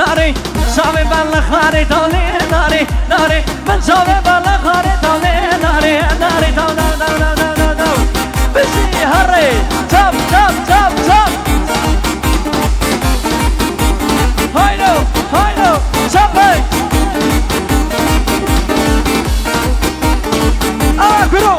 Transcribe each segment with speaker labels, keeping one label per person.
Speaker 1: ناري شامي بلا خاري تولي ناري ناري من شامي بلا خاري تولي ناري ناري تو تو تو تو تو تو بشي هري جاب جاب جاب جاب هايلو هايلو شابي كرو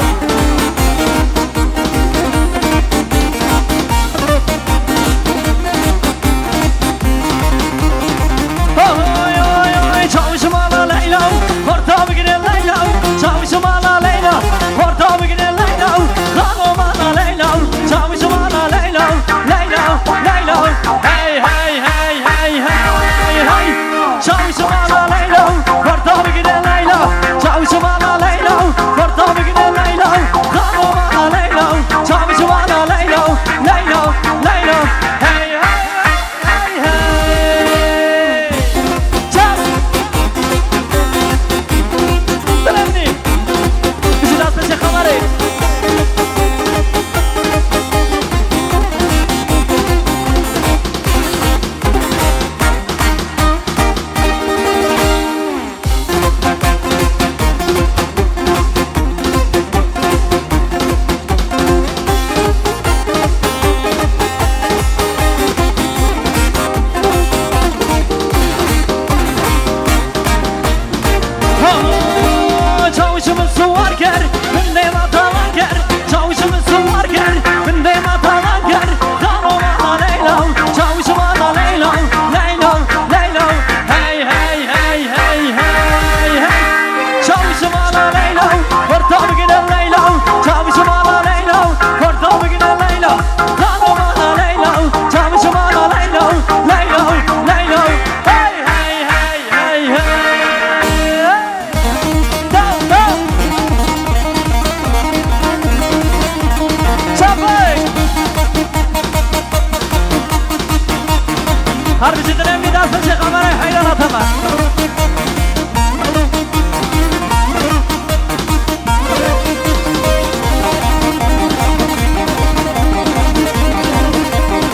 Speaker 1: Harbi cidden bir daha saçı kamerayı hayran atama.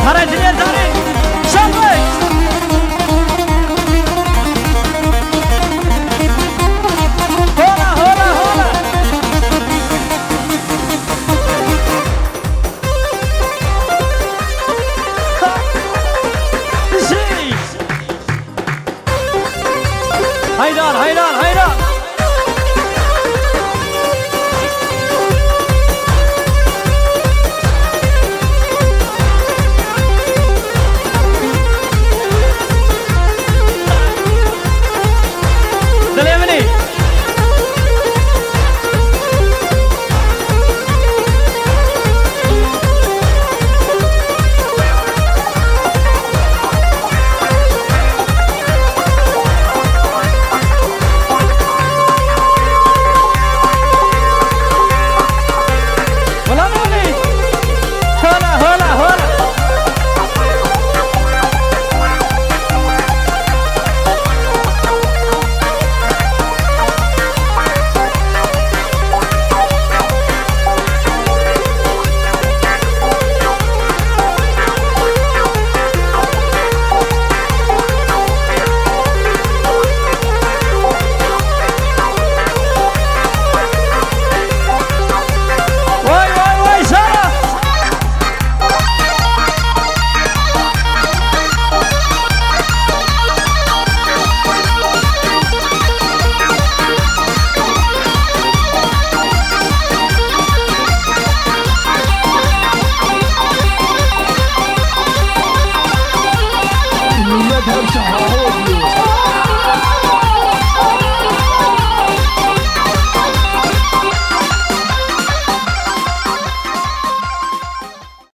Speaker 1: Haracılar tarih. Şalvay. Hola hola hola. Haydar, haydar, haydar. Selamini.
Speaker 2: مذهب شهر